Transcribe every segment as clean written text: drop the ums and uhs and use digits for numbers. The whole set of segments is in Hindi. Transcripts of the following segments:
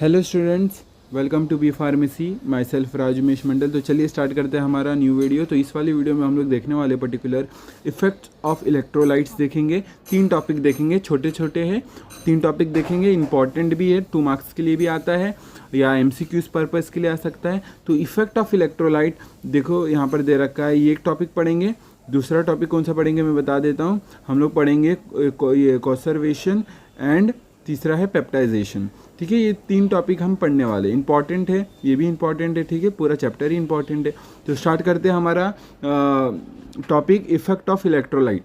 Hello students, welcome to B pharmacy. My self Rajmesh Mandal. तो चलिए स्टार्ट करते हैं हमारा न्यू वीडियो। तो इस वाली वीडियो में हम लोग देखने वाले पर्टिकुलर इफेक्ट ऑफ इलेक्ट्रोलाइट्स देखेंगे। 3 टॉपिक देखेंगे, छोटे छोटे हैं। 3 टॉपिक देखेंगे, इंपॉर्टेंट भी है, 2 मार्क्स के लिए भी आता है या MCQs पर्पस के लिए आ सकता है। तो इफेक्ट ऑफ इलेक्ट्रोलाइट देखो यहाँ पर दे रखा है, ये एक टॉपिक पढ़ेंगे। दूसरा टॉपिक कौन सा पढ़ेंगे मैं बता देता हूँ। हम लोग पढ़ेंगे ये कॉन्सर्वेशन एंड तीसरा है पेप्टाइजेशन। ठीक है, ये 3 टॉपिक हम पढ़ने वाले। इंपॉर्टेंट है, ये भी इंपॉर्टेंट है। ठीक है, पूरा चैप्टर ही इंपॉर्टेंट है। तो स्टार्ट करते हैं हमारा topic effect of electrolyte.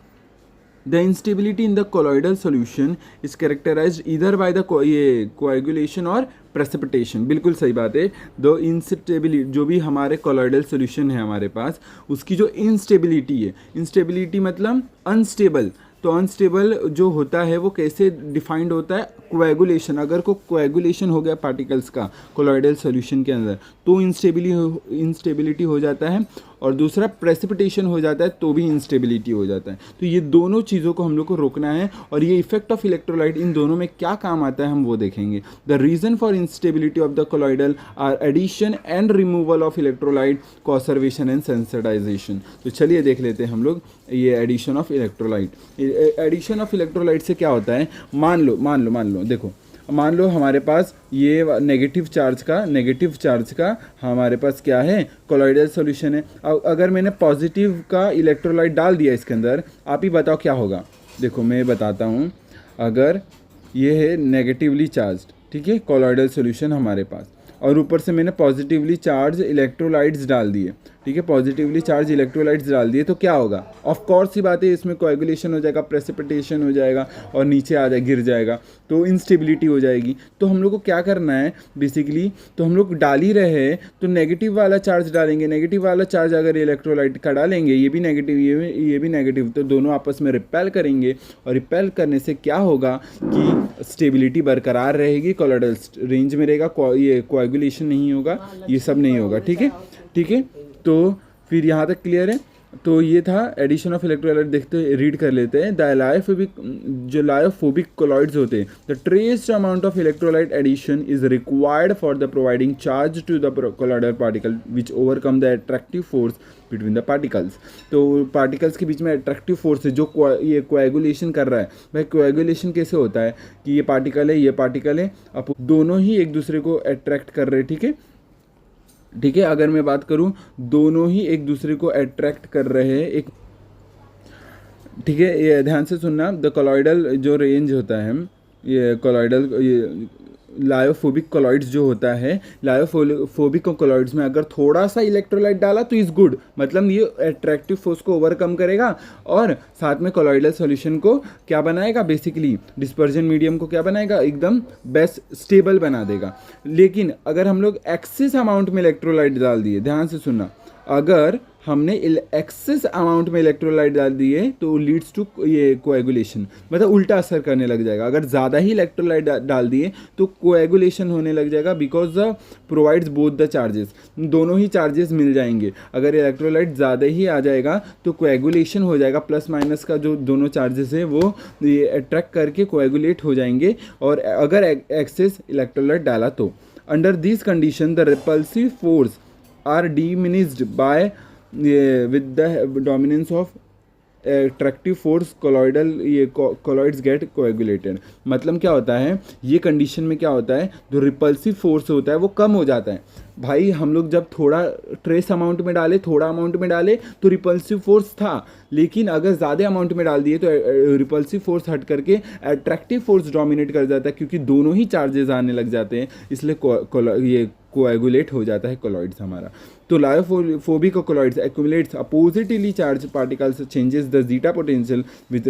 The instability in the colloidal solution is characterized either by the coagulation और प्रेसिपिटेशन। बिल्कुल सही बात है। दो इंस्टेबिलिटी, जो भी हमारे कोलॉइडल सोल्यूशन है हमारे पास, उसकी जो इंस्टेबिलिटी है, इंस्टेबिलिटी मतलब अनस्टेबल। तो अनस्टेबल जो होता है वो कैसे डिफाइंड होता है? कोएगुलेशन। अगर को कोएगुलेशन हो गया पार्टिकल्स का कोलॉइडल सॉल्यूशन के अंदर तो इंस्टेबिलिटी हो जाता है, और दूसरा प्रेसिपिटेशन हो जाता है तो भी इंस्टेबिलिटी हो जाता है। तो ये दोनों चीज़ों को हम लोग को रोकना है, और ये इफेक्ट ऑफ इलेक्ट्रोलाइट इन दोनों में क्या काम आता है हम वो देखेंगे। The reason for instability of the colloidal are addition and removal of electrolyte, conservation and sensitization. तो चलिए देख लेते हैं हम लोग ये addition of electrolyte. Addition of electrolyte से क्या होता है? मान लो देखो, मान लो हमारे पास ये नेगेटिव चार्ज का हमारे पास क्या है? कोलॉइडल सॉल्यूशन है। अगर मैंने पॉजिटिव का इलेक्ट्रोलाइट डाल दिया इसके अंदर, आप ही बताओ क्या होगा। देखो मैं बताता हूँ। अगर ये है नेगेटिवली चार्ज, ठीक है, कोलॉइडल सॉल्यूशन हमारे पास, और ऊपर से मैंने पॉजिटिवली चार्ज इलेक्ट्रोलाइट्स डाल दिए, ठीक है, पॉजिटिवली चार्ज इलेक्ट्रोलाइट्स डाल दिए, तो क्या होगा? ऑफ कोर्स ही बात है, इसमें कोएगुलेशन हो जाएगा, प्रेसिपिटेशन हो जाएगा और नीचे आ जाए, गिर जाएगा, तो इंस्टेबिलिटी हो जाएगी। तो हम लोग को क्या करना है बेसिकली? तो हम लोग डाल ही रहे हैं तो नेगेटिव वाला चार्ज डालेंगे। नेगेटिव वाला चार्ज अगर इलेक्ट्रोलाइट का डालेंगे, ये भी नेगेटिव, ये भी नेगेटिव, तो दोनों आपस में रिपेल करेंगे, और रिपेल करने से क्या होगा कि स्टेबिलिटी बरकरार रहेगी, कोलॉइडल रेंज में रहेगा, ये कोएगुलेशन नहीं होगा, ये सब नहीं होगा। ठीक है। तो फिर यहाँ तक क्लियर है। तो ये था एडिशन ऑफ इलेक्ट्रोलाइट। देखते रीड कर लेते हैं। द लायोफोबिक कोलॉइड्स होते हैं, the traced amount of electrolyte addition is required for the providing charge to the colloidal particle which overcome the attractive force between the particles. तो पार्टिकल्स के बीच में अट्रैक्टिव फोर्स है जो ये कोएगुलेशन कर रहा है। भाई कोएगुलेशन कैसे होता है कि ये पार्टिकल है, अब दोनों ही एक दूसरे को अट्रैक्ट कर रहे हैं। ठीक है, अगर मैं बात करूं, दोनों ही एक दूसरे को अट्रैक्ट कर रहे हैं। एक ठीक है, ये ध्यान से सुनना। द कोलॉइडल जो रेंज होता है, ये कोलॉइडल, ये लायोफोबिक कोलॉइड्स जो होता है, लायोफोबिक कोलॉइड्स में अगर थोड़ा सा इलेक्ट्रोलाइट डाला तो इज गुड, मतलब ये अट्रैक्टिव फोर्स को ओवरकम करेगा और साथ में कोलॉइडल सॉल्यूशन को क्या बनाएगा? बेसिकली डिस्पर्जन मीडियम को क्या बनाएगा? एकदम बेस्ट स्टेबल बना देगा। लेकिन अगर हम लोग एक्सेस अमाउंट में इलेक्ट्रोलाइट डाल दिए, ध्यान से सुनना, अगर हमने एक्सेस अमाउंट में इलेक्ट्रोलाइट डाल दिए तो लीड्स टू ये कोएगुलेशन, मतलब उल्टा असर करने लग जाएगा। अगर ज़्यादा ही इलेक्ट्रोलाइट डाल दिए तो कोएगुलेशन होने लग जाएगा, because the provides both the charges, दोनों ही चार्जेस मिल जाएंगे। अगर इलेक्ट्रोलाइट ज़्यादा ही आ जाएगा तो कोएगुलेशन हो जाएगा, प्लस माइनस का जो दोनों चार्जेस है वो ये अट्रैक्ट करके कोएगुलेट हो जाएंगे, और अगर एक्सेस इलेक्ट्रोलाइट डाला तो under this condition the repulsive force are diminished by with the dominance of attractive force, colloids get coagulated। मतलब क्या होता है, ये कंडीशन में क्या होता है, जो रिपल्सिव फोर्स होता है वो कम हो जाता है। भाई हम लोग जब थोड़ा ट्रेस अमाउंट में डाले, थोड़ा अमाउंट में डाले तो रिपल्सिव फोर्स था, लेकिन अगर ज़्यादा अमाउंट में डाल दिए तो रिपल्सिव फोर्स हट करके अट्रैक्टिव फोर्स डोमिनेट कर जाता है, क्योंकि दोनों ही चार्जेस आने लग जाते हैं, इसलिए ये कोएगुलेट हो जाता है कोलॉइड्स हमारा। तो lyophobic colloids accumulates oppositely charge particles, changes the zeta potential which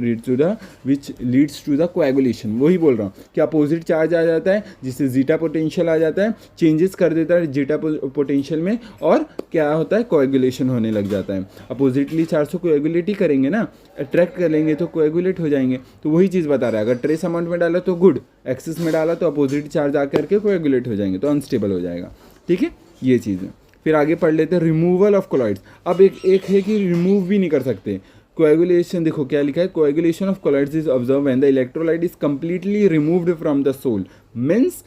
leads to the coagulation. वही बोल रहा हूँ कि अपोजिट चार्ज आ जाता है जिससे जीटा पोटेंशियल आ जाता है, चेंजेस कर देता है जीटा पोटेंशियल में, और क्या होता है? कोएगुलेशन होने लग जाता है। अपोजिटली चार्ज को कोएगुलेट ही करेंगे ना, अट्रैक्ट करेंगे तो कोएगुलेट हो जाएंगे। तो वही चीज़ बता रहा है, अगर ट्रेस अमाउंट में डाला तो गुड, एक्सेस में डाला तो अपोजिट चार्ज आकर के कोएगुलेट हो जाएंगे, तो अनस्टेबल हो जाएगा। ठीक है, ये चीज़ है। फिर आगे पढ़ लेते हैं रिमूवल ऑफ कोलॉइड्स। अब एक है कि रिमूव भी नहीं कर सकते, कोएगुलेशन देखो क्या लिखा है, coagulation of colloids is observe when the electrolyte is completely removed from the sol. Means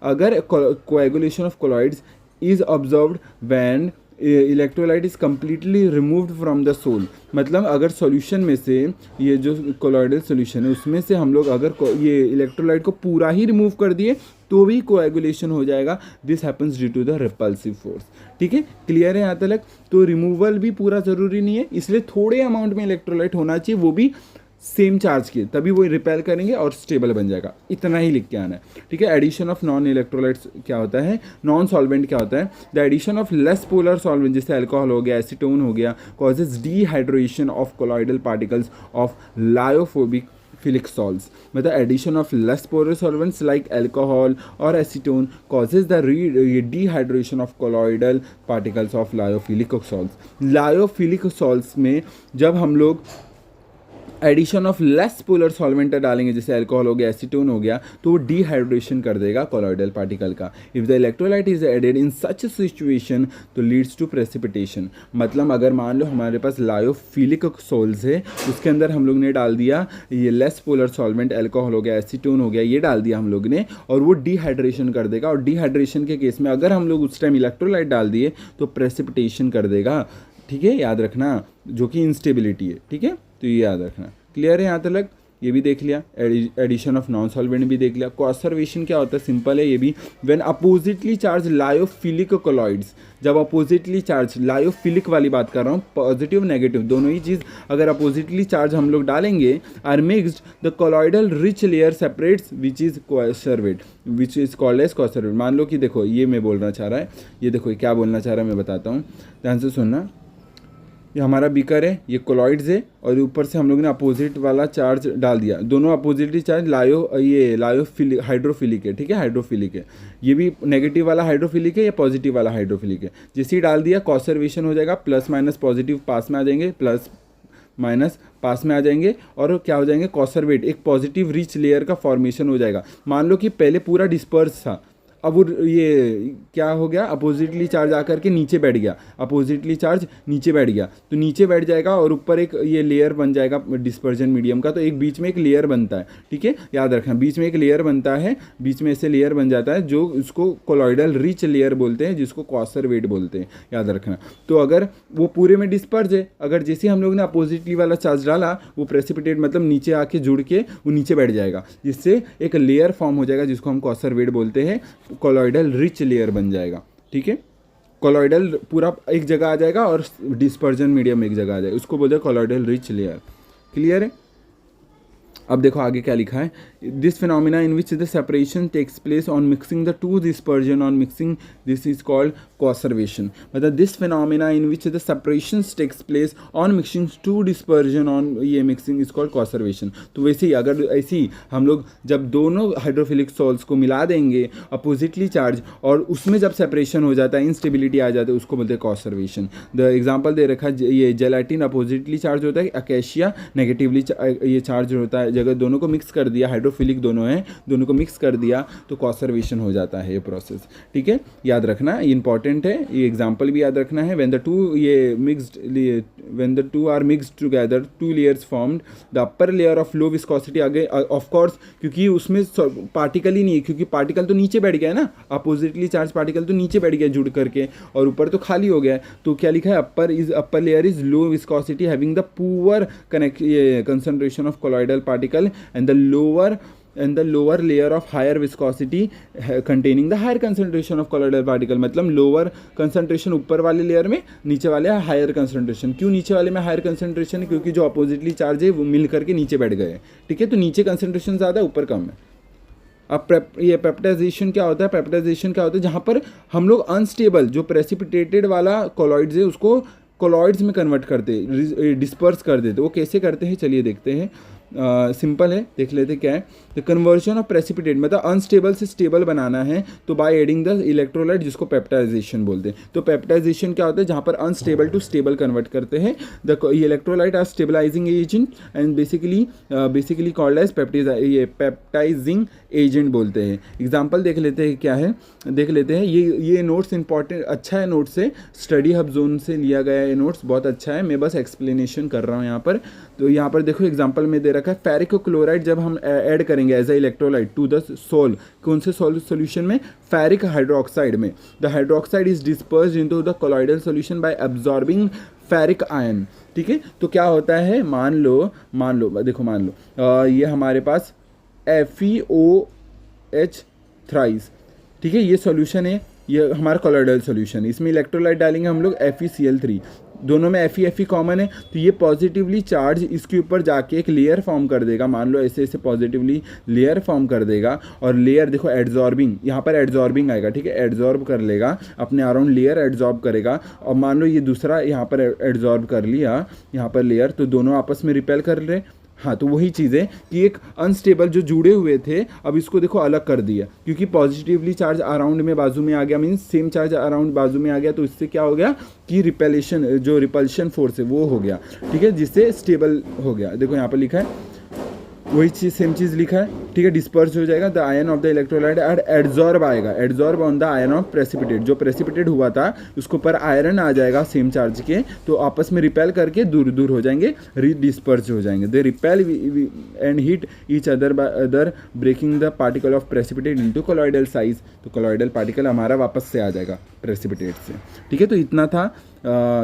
अगर coagulation of colloids is observed when electrolyte is completely removed from the sol, मतलब अगर सॉल्यूशन में से ये जो कोलॉइडल सॉल्यूशन है उसमें से हम लोग अगर ये इलेक्ट्रोलाइट को पूरा ही रिमूव कर दिए तो भी कोएगुलेशन हो जाएगा। This happens due to the repulsive force. ठीक है, क्लियर है यहाँ तक? तो रिमूवल भी पूरा ज़रूरी नहीं है, इसलिए थोड़े अमाउंट में इलेक्ट्रोलाइट होना चाहिए, वो भी सेम चार्ज के, तभी वो रिपेल करेंगे और स्टेबल बन जाएगा। इतना ही लिख के आना है। ठीक है, एडिशन ऑफ नॉन इलेक्ट्रोलाइट्स क्या होता है, नॉन सॉल्वेंट क्या होता है, the addition of less polar solvent जैसे अल्कोहल हो गया, एसीटोन हो गया, causes dehydration of colloidal particles of lyophobic philic salts. मतलब addition of less polar solvents like alcohol और acetone causes the dehydration of colloidal particles of lyophilic salts. Lyophilic salts में जब हम लोग addition of less polar solvent डालेंगे जैसे अल्कोहल हो गया, एसीटोन हो गया, तो वो डिहाइड्रेशन कर देगा कोलॉइडल पार्टिकल का। If the electrolyte is added in such situation तो लीड्स टू प्रेसिपिटेशन। मतलब अगर मान लो हमारे पास लायोफिलिक सोल्स है, उसके अंदर हम लोग ने डाल दिया ये लेस पोलर सॉल्वेंट, अल्कोहल हो गया, एसीटोन हो गया, ये डाल दिया हम लोग ने, और वो डिहाइड्रेशन कर देगा। और डिहाइड्रेशन के केस में अगर हम लोग उस टाइम इलेक्ट्रोलाइट डाल दिए तो प्रेसिपिटेशन कर देगा। ठीक है, याद रखना, जो कि इंस्टेबिलिटी है। ठीक है, तो ये याद रखना। क्लियर है यहाँ तक? ये भी देख लिया, एडिशन ऑफ नॉन सॉल्वेंट भी देख लिया। कॉन्सर्वेशन क्या होता है, सिंपल है ये भी। When oppositely charge lyophilic colloids, जब अपोजिटली चार्ज, लायोफिलिक वाली बात कर रहा हूँ, पॉजिटिव नेगेटिव दोनों ही चीज़ अगर अपोजिटली चार्ज हम लोग डालेंगे, are mixed the colloidal rich layer separates which is coacervate, which is called as coacervate. मान लो कि देखो ये मैं बोलना चाह रहा है, ये देखो क्या बोलना चाह रहा है मैं बताता हूँ, ध्यान से सुनना। ये हमारा बीकर है, ये कोलॉइड्स है, और ऊपर से हम लोग ने अपोजिट वाला चार्ज डाल दिया। दोनों अपोजिटली चार्ज लायोफिलिक हाइड्रोफिलिक है। ठीक है, हाइड्रोफिलिक है। ये भी नेगेटिव वाला हाइड्रोफिलिक है, या पॉजिटिव वाला हाइड्रोफिलिक है। जैसे ही डाल दिया कॉन्सर्वेशन हो जाएगा, प्लस माइनस पॉजिटिव पास में आ जाएंगे, प्लस माइनस पास में आ जाएंगे, और क्या हो जाएंगे, कॉन्सर्वेट, एक पॉजिटिव रिच लेयर का फॉर्मेशन हो जाएगा। मान लो कि पहले पूरा डिस्पर्स था, अब वो ये क्या हो गया, अपोजिटली चार्ज आकर के नीचे बैठ गया, अपोजिटली चार्ज नीचे बैठ गया, तो नीचे बैठ जाएगा और ऊपर एक ये लेयर बन जाएगा डिस्पर्जन मीडियम का। तो एक बीच में एक लेयर बनता है। ठीक है, याद रखना, बीच में एक लेयर बनता है, बीच में ऐसे लेयर बन जाता है जो उसको कोलॉइडल रिच लेयर बोलते हैं, जिसको कॉन्सर्वेट बोलते हैं, याद रखना। तो अगर वो पूरे में डिस्पर्ज है, अगर जैसे हम लोग ने अपोजिटली वाला चार्ज डाला, वो प्रेसिपिटेट मतलब नीचे आके जुड़ के वो नीचे बैठ जाएगा, जिससे एक लेयर फॉर्म हो जाएगा जिसको हम कॉन्सर्वेट बोलते हैं, कोलॉइडल रिच लेयर बन जाएगा। ठीक है, कोलॉइडल पूरा एक जगह आ जाएगा और डिस्पर्जन मीडियम एक जगह आ जाएगा, उसको बोलते हैं कोलॉइडल रिच लेयर। क्लियर है? अब देखो आगे क्या लिखा है, this phenomena in which the separation takes place on mixing the two dispersion on mixing, this is called coacervation. मतलब this phenomena in which the separation takes place on mixing two dispersion on ये मिक्सिंग इज कॉल्ड कॉन्सर्वेशन। तो वैसे ही अगर ऐसे ही हम लोग जब दोनों हाइड्रोफिलिक सॉल्ट्स को मिला देंगे अपोजिटली चार्ज, और उसमें जब सेपरेशन हो जाता है, इंस्टेबिलिटी आ जाती है, उसको बोलते हैं कॉन्सर्वेशन। द एग्जाम्पल दे रखा है, ये जेलाटिन अपोजिटली चार्ज होता है, अकेशिया नेगेटिवली ये चार्ज होता है। जगह दोनों को मिक्स कर दिया, हाइड्रोफिलिक दोनों हैं, दोनों को मिक्स कर दिया तो कॉन्सर्वेशन हो जाता है ये प्रोसेस। ठीक है, याद रखना, ये इंपॉर्टेंट है, ये एग्जांपल भी याद रखना है। व्हेन द टू ये mixed, when the two are mixed together, two layers formed, the upper layer of low viscosity, आगे ऑफ कोर्स क्योंकि उसमें पार्टिकल ही नहीं है, क्योंकि पार्टिकल तो नीचे बैठ गया है ना, अपोजिटली चार्ज पार्टिकल तो नीचे बैठ गया जुड़ करके, और ऊपर तो खाली हो गया है। तो क्या लिखा है, upper layer is low viscosity having the poor concentration of colloidal particle and the lower layer of higher viscosity containing the higher concentration of colloidal particle। मतलब लोअर कंसंट्रेशन ऊपर वाले लेयर में, नीचे वाले हायर कंसंट्रेशन। क्यों नीचे वाले में हायर कंसंट्रेशन है, क्योंकि जो अपोजिटली चार्ज है वो मिल करके नीचे बैठ गए। ठीक है, तो नीचे कंसंट्रेशन ज़्यादा है, ऊपर कम है। अब ये पेप्टाइजेशन क्या होता है, पेप्टाइजेशन क्या होता है, जहाँ पर हम लोग अनस्टेबल जो प्रेसिपिटेटेड वाला कोलॉइड्स है उसको कोलॉइड्स में कन्वर्ट करते, डिस्पर्स कर देते। वो कैसे करते हैं चलिए देखते हैं। सिंपल है, देख लेते क्या है। द कन्वर्जन ऑफ प्रेसिपिटेट मतलब अनस्टेबल से स्टेबल बनाना है तो बाय एडिंग द इलेक्ट्रोलाइट, जिसको पेप्टाइजेशन बोलते हैं। तो पेप्टाइजेशन क्या होता है, जहाँ पर अनस्टेबल टू स्टेबल कन्वर्ट करते हैं। The electrolyte are stabilizing agent and basically called as peptizing agent बोलते हैं। एग्जाम्पल देख लेते हैं क्या है, देख लेते हैं। ये नोट्स इंपॉर्टेंट अच्छा है, नोट्स से स्टडी हब जोन से लिया गया है, नोट्स बहुत अच्छा है, मैं बस एक्सप्लेनेशन कर रहा हूँ यहाँ पर। तो यहाँ पर देखो एग्जांपल में दे रखा है फेरिक क्लोराइड जब हम ऐड करेंगे as a electrolyte to the sol, कौन से सॉल्यूशन में, फेरिक हाइड्रोक्साइड में, the hydroxide is dispersed into the colloidal solution by absorbing ferric ion. ठीक है, तो क्या होता है, मान लो ये हमारे पास FeOH थ्राइस, ठीक है, ये सॉल्यूशन है, ये हमारा कोलॉइडल सॉल्यूशन है। इसमें इलेक्ट्रोलाइट डालेंगे हम लोग FeCl3, दोनों में Fe कॉमन है, तो ये पॉजिटिवली चार्ज इसके ऊपर जाके एक लेयर फॉर्म कर देगा, मान लो ऐसे ऐसे पॉजिटिवली लेयर फॉर्म कर देगा। और लेयर देखो एड्जॉर्बिंग, यहाँ पर एड्जॉर्बिंग आएगा, ठीक है, एड्जॉर्ब कर लेगा अपने अराउंड, लेयर एड्जॉर्ब करेगा। और मान लो ये दूसरा यहाँ पर एड्जॉर्ब कर लिया, यहाँ पर लेयर, तो दोनों आपस में रिपेल कर रहे। हाँ, तो वही चीज़ है कि एक अनस्टेबल जो जुड़े हुए थे, अब इसको देखो अलग कर दिया, क्योंकि पॉजिटिवली चार्ज अराउंड में बाजू में आ गया, मीन्स सेम चार्ज अराउंड बाजू में आ गया, तो इससे क्या हो गया कि रिपल्शन फोर्स है वो हो गया, ठीक है, जिससे स्टेबल हो गया। देखो यहाँ पर लिखा है वही चीज़, सेम चीज़ लिखा है, ठीक है, डिस्पर्स हो जाएगा। The ion of the electrolyte and adsorb आएगा, adsorb on the ion of precipitate, जो प्रेसिपिटेट हुआ था उसके ऊपर आयरन आ जाएगा सेम चार्ज के, तो आपस में रिपेल करके दूर दूर हो जाएंगे, डिस्पर्स हो जाएंगे। They repel and hit each other by other breaking the particle of precipitate into colloidal size, तो कोलॉइडल पार्टिकल हमारा वापस से आ जाएगा प्रेसिपिटेट से। ठीक है, तो इतना था।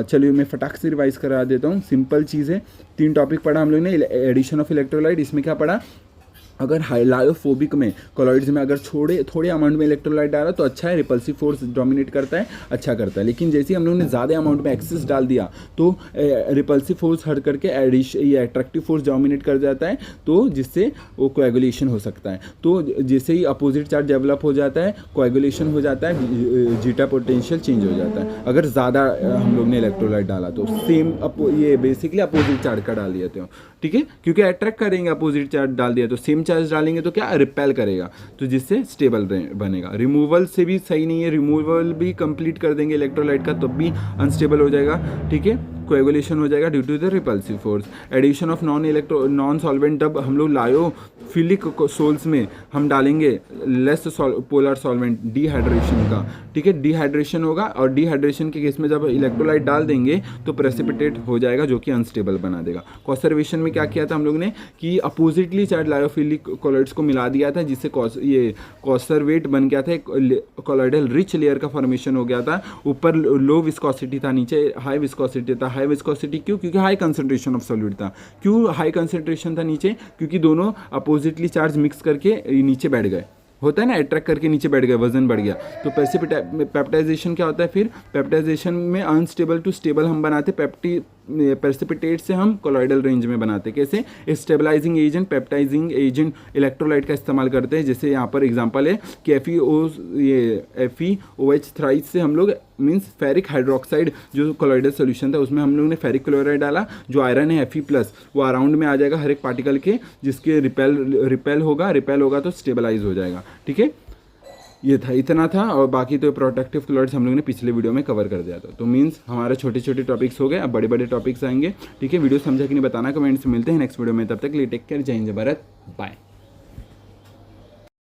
चलिए मैं फटाक से रिवाइज करा देता हूँ, सिंपल चीज़ है। 3 टॉपिक पढ़ा हम लोग ने, एडिशन ऑफ इलेक्ट्रोलाइट, इसमें क्या पढ़ा, अगर लायोफोबिक में कॉलॉइड्स में अगर थोड़े अमाउंट में इलेक्ट्रोलाइट डाला तो अच्छा है, रिपल्सिव फोर्स डोमिनेट करता है, अच्छा करता है। लेकिन जैसे ही हम लोगों ने ज़्यादा अमाउंट में एक्सेस डाल दिया तो रिपल्सिव फोर्स हट करके ये अट्रैक्टिव फोर्स डोमिनेट कर जाता है, तो जिससे वो कोएगुलेशन हो सकता है। तो जैसे ही अपोजिट चार्ज डेवलप हो जाता है, कोएगुलेशन हो जाता है, जीटा पोटेंशियल चेंज हो जाता है। अगर ज़्यादा हम लोग ने इलेक्ट्रोलाइट डाला तो सेम ये बेसिकली अपोजिट चार्ज का डाल दिया, ठीक है, क्योंकि अट्रैक्ट करेंगे, अपोजिट चार्ज डाल दिया तो सेम चार्ज डालेंगे तो क्या रिपेल करेगा, तो जिससे स्टेबल बनेगा। रिमूवल से भी सही नहीं है, रिमूवल भी कंप्लीट कर देंगे इलेक्ट्रोलाइट का तब भी अनस्टेबल हो जाएगा, ठीक है, कोएगुलेशन हो जाएगा due to the repulsive force. Addition of non solvent, जब हम लोग लायोफिलिक सोल्स में हम डालेंगे लेस पोलर सॉल्वेंट डिहाइड्रेशन का, ठीक है, डिहाइड्रेशन होगा, और डिहाइड्रेशन के केस में जब इलेक्ट्रोलाइट डाल देंगे तो प्रेसिपिटेट हो जाएगा, जो कि अनस्टेबल बना देगा। कॉन्सर्वेशन में क्या किया था हम लोग ने कि अपोजिटली चार्ज लायोफिलिक कॉलॉइड्स को मिला दिया था, जिससे ये कॉन्सर्वेट बन गया था, कॉलॉइडल रिच लेयर का फॉर्मेशन हो गया था। ऊपर लो विस्कोसिटी था, नीचे हाई विस्कोसिटी था। हाई विस्कोसिटी क्यों, क्योंकि हाई कंसंट्रेशन ऑफ सॉल्यूट था। क्यों हाई कंसंट्रेशन था नीचे, क्योंकि दोनों अपोजिटली चार्ज मिक्स करके नीचे बैठ गए, होता है ना, अट्रैक्ट करके नीचे बैठ गया, वजन बढ़ गया। तो पेप्टाइजेशन क्या होता है, फिर पेप्टाइजेशन में अनस्टेबल टू स्टेबल हम बनाते, प्रेसिपिटेट से हम कोलॉइडल रेंज में बनाते। कैसे, stabilizing agent, peptizing agent electrolyte का इस्तेमाल करते हैं। जैसे यहाँ पर एग्जांपल है कि FeOH थ्राइस से हम लोग मीन्स फेरिक हाइड्रोक्साइड जो कोलॉइडल सोल्यूशन था उसमें हम लोग ने फेरिक क्लोराइड डाला, जो आयरन है Fe+ वो अराउंड में आ जाएगा हर एक पार्टिकल के, जिसके रिपेल होगा तो स्टेबलाइज हो जाएगा। ठीक है, ये था, इतना था। और बाकी तो प्रोटेक्टिव कलर्स हम लोग ने पिछले वीडियो में कवर कर दिया था। तो मीन्स हमारे छोटे छोटे टॉपिक्स हो गए, अब बड़े बड़े टॉपिक्स आएंगे। ठीक है, वीडियो समझा कि नहीं बताना, कमेंट्स में मिलते हैं नेक्स्ट वीडियो में। तब तक के लिए टेक केयर, जय हिंद, भारत, बाय।